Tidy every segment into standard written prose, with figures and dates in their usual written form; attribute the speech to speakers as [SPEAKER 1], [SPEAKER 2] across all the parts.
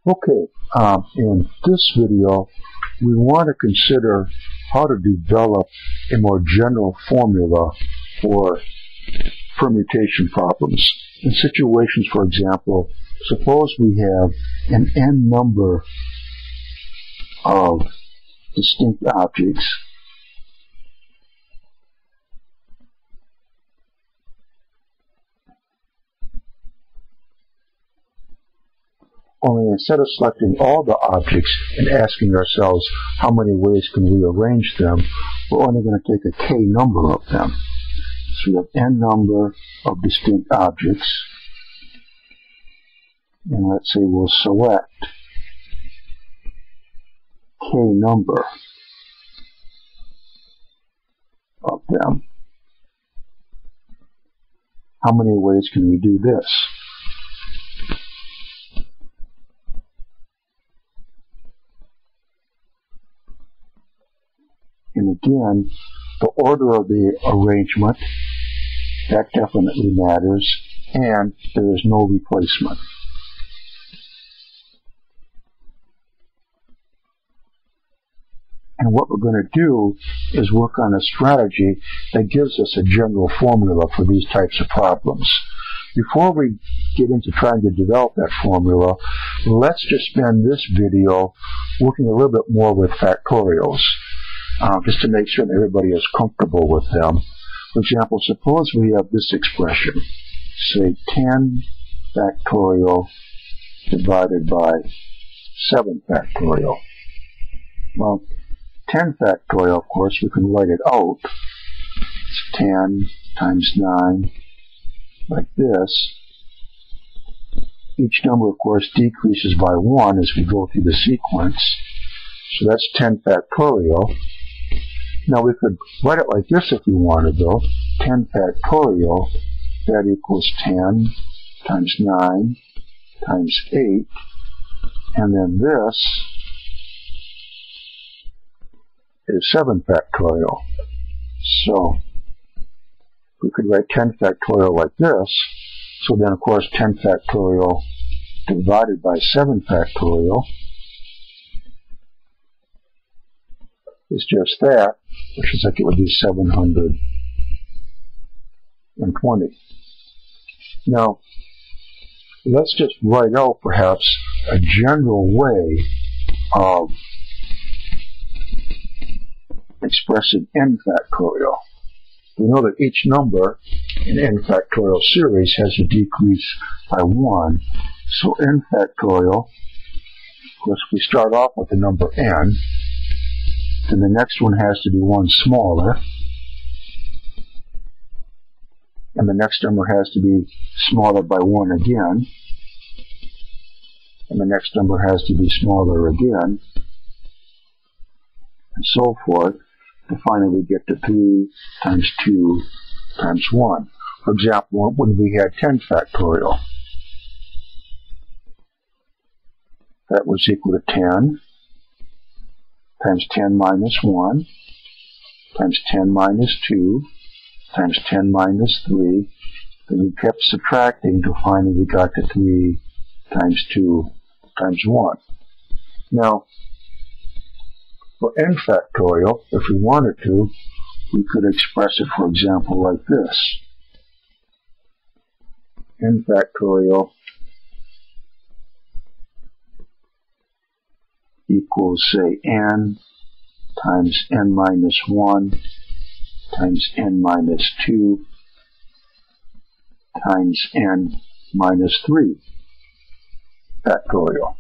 [SPEAKER 1] Okay, in this video, we want to consider how to develop a more general formula for permutation problems. In situations, for example, suppose we have an n number of distinct objects only instead of selecting all the objects and asking ourselves how many ways can we arrange them, we're only going to take a k number of them. So we have n number of distinct objects, and let's say we'll select k number of them. How many ways can we do this? And again, the order of the arrangement, that definitely matters, and there is no replacement. And what we're going to do is work on a strategy that gives us a general formula for these types of problems. Before we get into trying to develop that formula, let's just spend this video working a little bit more with factorials. Just to make sure that everybody is comfortable with them. For example, suppose we have this expression, say 10 factorial divided by 7 factorial. Well, 10 factorial, of course, we can write it out. It's 10 times 9, like this. Each number, of course, decreases by 1 as we go through the sequence. So that's 10 factorial. Now we could write it like this if we wanted, though. 10 factorial, that equals 10 times 9 times 8. And then this is 7 factorial. So we could write 10 factorial like this. So then, of course, 10 factorial divided by 7 factorial is just that, which is like it would be 720. Now, let's just write out perhaps a general way of expressing n factorial. We know that each number in n factorial series has to decrease by 1. So n factorial, of course, if we start off with the number n, then the next one has to be 1 smaller, and the next number has to be smaller by 1 again, and the next number has to be smaller again, and so forth, to finally get to 3 times 2 times 1. For example, when we had 10 factorial, that was equal to 10 times 10 minus 1, times 10 minus 2, times 10 minus 3. Then we kept subtracting till finally we got to 3 times 2 times 1. Now, for n factorial, if we wanted to, we could express it, for example, like this. N factorial equals, say, n times n minus 1 times n minus 2 times n minus 3 factorial.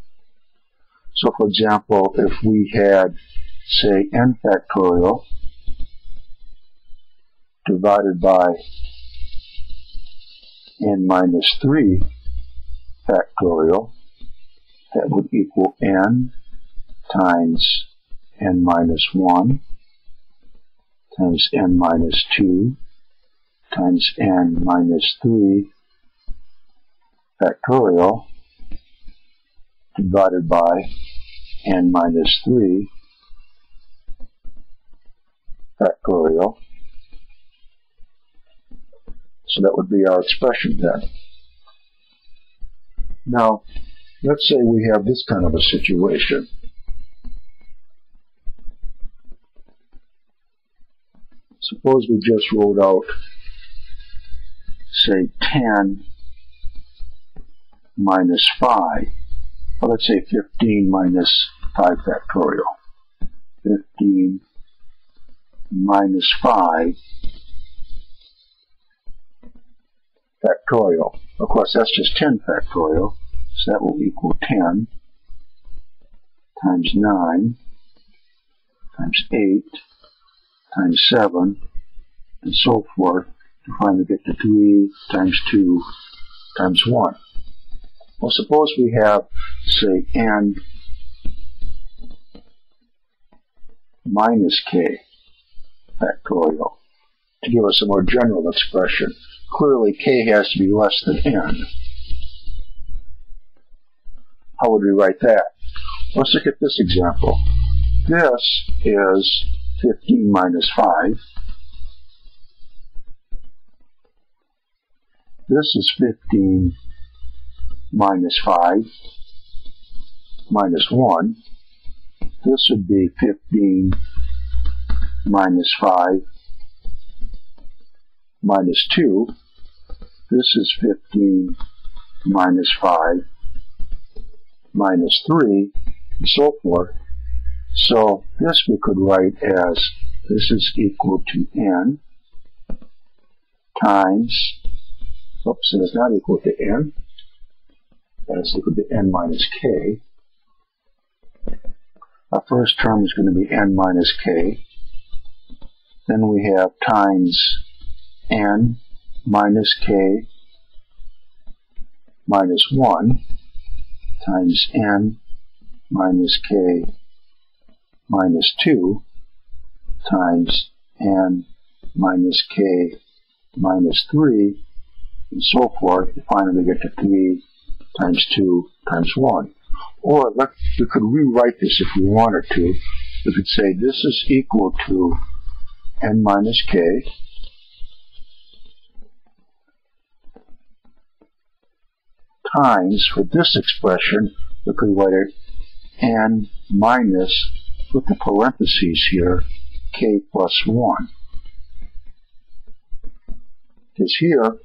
[SPEAKER 1] So, for example, if we had, say, n factorial divided by n minus 3 factorial, that would equal n times n minus 1 times n minus 2 times n minus 3 factorial divided by n minus 3 factorial. So that would be our expression then. Now, Let's say we have this kind of a situation. Suppose we just wrote out, say, 10 minus 5. Well, let's say 15 minus 5 factorial. 15 minus 5 factorial. Of course, that's just 10 factorial, so that will equal 10 times 9 times 8 times 7, and so forth, to finally get to 3 times 2 times 1. Well, suppose we have, say, n minus k factorial to give us a more general expression. Clearly, k has to be less than n. How would we write that? Let's look at this example. This is 15 minus 5. This is 15 minus 5 minus 1. This would be 15 minus 5 minus 2. This is 15 minus 5 minus 3, and so forth. So this we could write as this is equal to n times, oops, it is not equal to n, that is equal to n minus k. Our first term is going to be n minus k. Then we have times n minus k minus 1 times n minus k minus 2 times n minus k minus 3, and so forth, to finally get to 3 times 2 times 1. Or we could rewrite this if we wanted to. We could say this is equal to n minus k times, for this expression, we could write it n minus, with the parentheses here, k plus 1. Because here,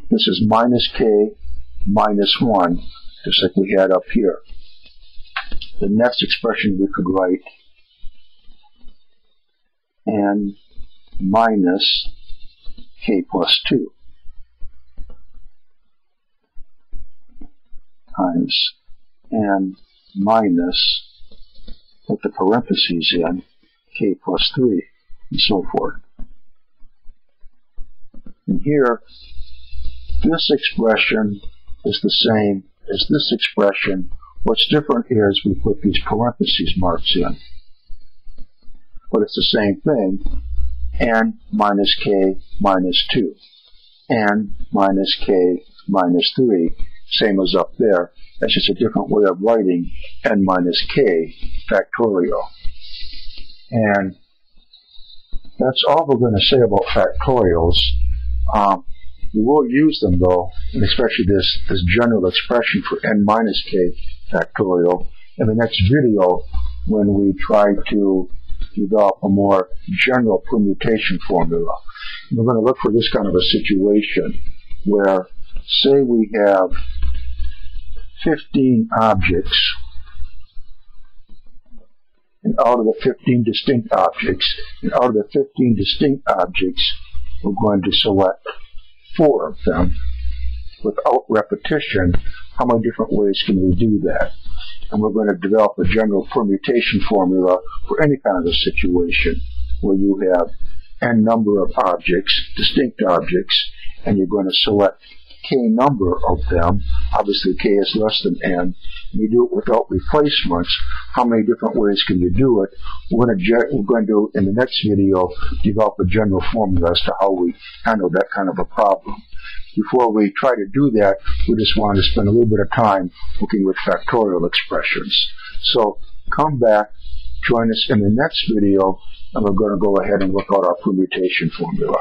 [SPEAKER 1] this is minus k minus 1, just like we had up here. The next expression we could write n minus k plus 2 times n minus, with the parentheses in, k plus 3, and so forth. And here, this expression is the same as this expression. What's different is we put these parentheses marks in. But it's the same thing. N minus k minus 2. N minus k minus 3. Same as up there. That's just a different way of writing n minus k factorial. And that's all we're going to say about factorials. We will use them, though, and especially this general expression for n minus k factorial, in the next video when we try to develop a more general permutation formula. And we're going to look for this kind of a situation where, say we have 15 objects, and out of the 15 distinct objects, we're going to select 4 of them. Without repetition, how many different ways can we do that? And we're going to develop a general permutation formula for any kind of a situation where you have n number of objects, distinct objects, and you're going to select k number of them. Obviously k is less than n. You do it without replacements. How many different ways can you do it? We're going to, in the next video, develop a general formula as to how we handle that kind of a problem. Before we try to do that, we just want to spend a little bit of time looking with factorial expressions. So come back, join us in the next video, and we're going to go ahead and work out our permutation formula.